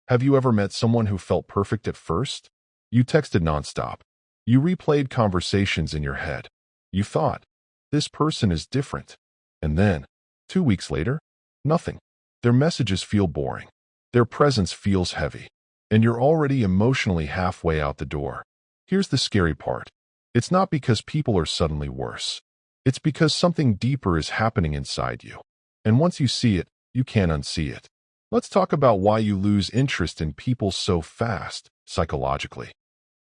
Have you ever met someone who felt perfect at first? You texted nonstop. You replayed conversations in your head. You thought, this person is different. And then, 2 weeks later, nothing. Their messages feel boring. Their presence feels heavy. And you're already emotionally halfway out the door. Here's the scary part. It's not because people are suddenly worse. It's because something deeper is happening inside you. And once you see it, you can't unsee it. Let's talk about why you lose interest in people so fast, psychologically.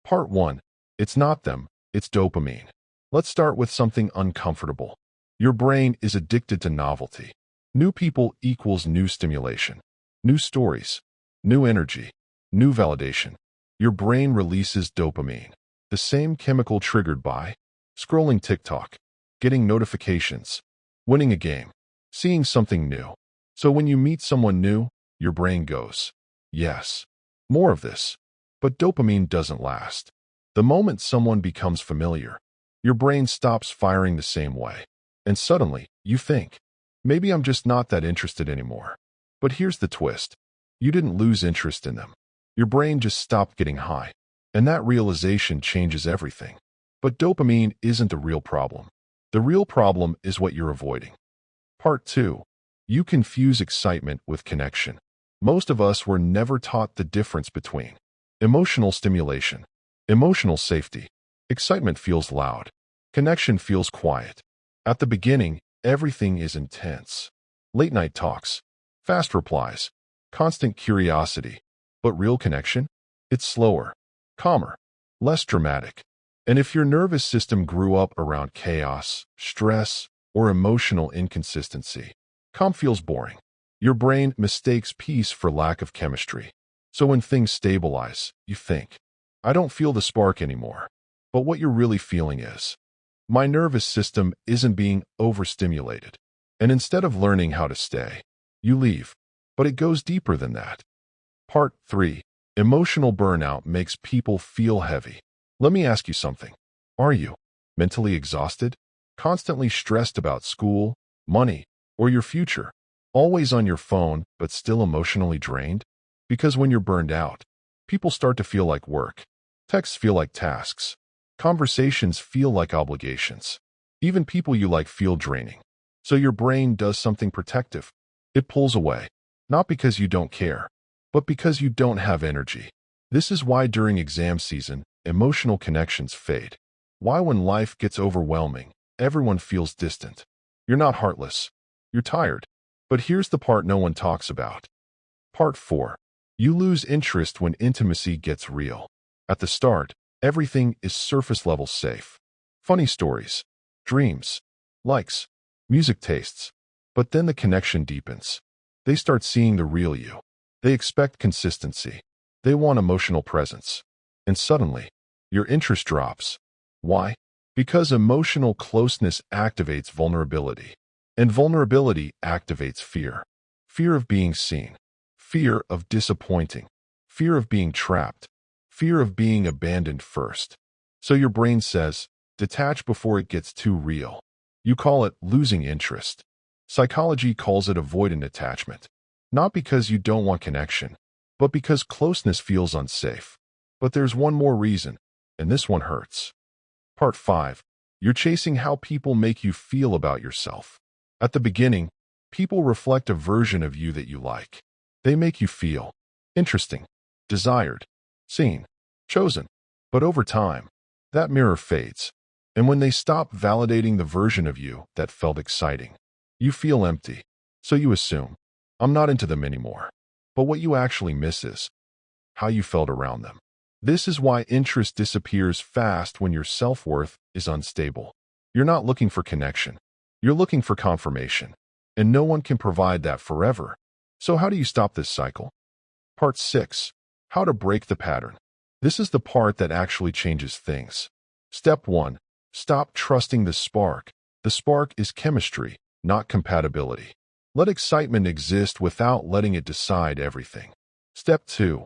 Part 1. It's not them, it's dopamine. Let's start with something uncomfortable. Your brain is addicted to novelty. New people equals new stimulation, new stories, new energy, new validation. Your brain releases dopamine, the same chemical triggered by scrolling TikTok, getting notifications, winning a game, seeing something new. So when you meet someone new, your brain goes, yes, more of this. But dopamine doesn't last. The moment someone becomes familiar, your brain stops firing the same way. And suddenly, you think, maybe I'm just not that interested anymore. But here's the twist. You didn't lose interest in them. Your brain just stopped getting high. And that realization changes everything. But dopamine isn't the real problem. The real problem is what you're avoiding. Part 2. You confuse excitement with connection. Most of us were never taught the difference between emotional stimulation, emotional safety. Excitement feels loud. Connection feels quiet. At the beginning, everything is intense. Late night talks, fast replies, constant curiosity. But real connection? It's slower, calmer, less dramatic. And if your nervous system grew up around chaos, stress, or emotional inconsistency, calm feels boring. Your brain mistakes peace for lack of chemistry. So when things stabilize, you think, I don't feel the spark anymore. But what you're really feeling is, my nervous system isn't being overstimulated. And instead of learning how to stay, you leave. But it goes deeper than that. Part 3. Emotional burnout makes people feel heavy. Let me ask you something. Are you mentally exhausted? Constantly stressed about school, money, or your future? Always on your phone, but still emotionally drained? Because when you're burned out, people start to feel like work. Texts feel like tasks. Conversations feel like obligations. Even people you like feel draining. So your brain does something protective. It pulls away. Not because you don't care, but because you don't have energy. This is why during exam season, emotional connections fade. Why when life gets overwhelming, everyone feels distant. You're not heartless. You're tired. But here's the part no one talks about. Part 4. You lose interest when intimacy gets real. At the start, everything is surface level safe. Funny stories, dreams, likes, music tastes. But then the connection deepens. They start seeing the real you. They expect consistency. They want emotional presence. And suddenly, your interest drops. Why? Because emotional closeness activates vulnerability. And vulnerability activates fear. Fear of being seen. Fear of disappointing. Fear of being trapped. Fear of being abandoned first. So your brain says, detach before it gets too real. You call it losing interest. Psychology calls it avoidant attachment. Not because you don't want connection, but because closeness feels unsafe. But there's one more reason, and this one hurts. Part 5. You're chasing how people make you feel about yourself. At the beginning, people reflect a version of you that you like. They make you feel interesting, desired, seen, chosen. But over time, that mirror fades. And when they stop validating the version of you that felt exciting, you feel empty. So you assume, I'm not into them anymore. But what you actually miss is how you felt around them. This is why interest disappears fast when your self-worth is unstable. You're not looking for connection. You're looking for confirmation. And no one can provide that forever. So how do you stop this cycle? Part 6. How to break the pattern. This is the part that actually changes things. Step 1. Stop trusting the spark. The spark is chemistry, not compatibility. Let excitement exist without letting it decide everything. Step 2.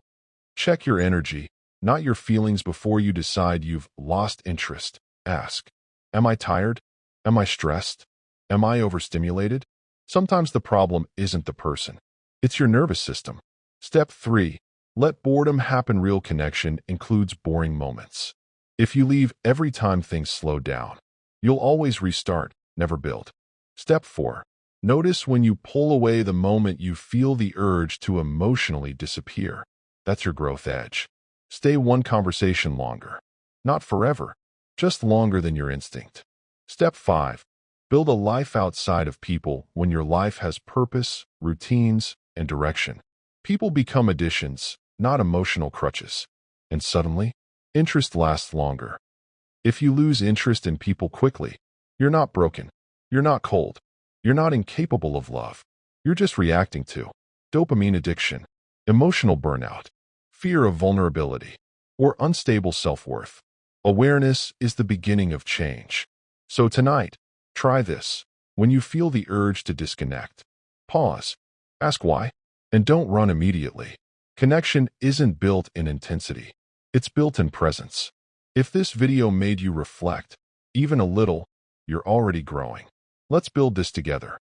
Check your energy, not your feelings before you decide you've lost interest. Ask, am I tired? Am I stressed? Am I overstimulated? Sometimes the problem isn't the person. It's your nervous system. Step 3. Let boredom happen. Real connection includes boring moments. If you leave every time things slow down, you'll always restart, never build. Step 4. Notice when you pull away. The moment you feel the urge to emotionally disappear. That's your growth edge. Stay one conversation longer. Not forever, just longer than your instinct. Step 5. Build a life outside of people. When your life has purpose, routines, and direction, people become additions, not emotional crutches. And suddenly, interest lasts longer. If you lose interest in people quickly, you're not broken. You're not cold. You're not incapable of love. You're just reacting to dopamine addiction, emotional burnout, fear of vulnerability, or unstable self-worth. Awareness is the beginning of change. So tonight, try this. When you feel the urge to disconnect, pause, ask why, and don't run immediately. Connection isn't built in intensity. It's built in presence. If this video made you reflect, even a little, you're already growing. Let's build this together.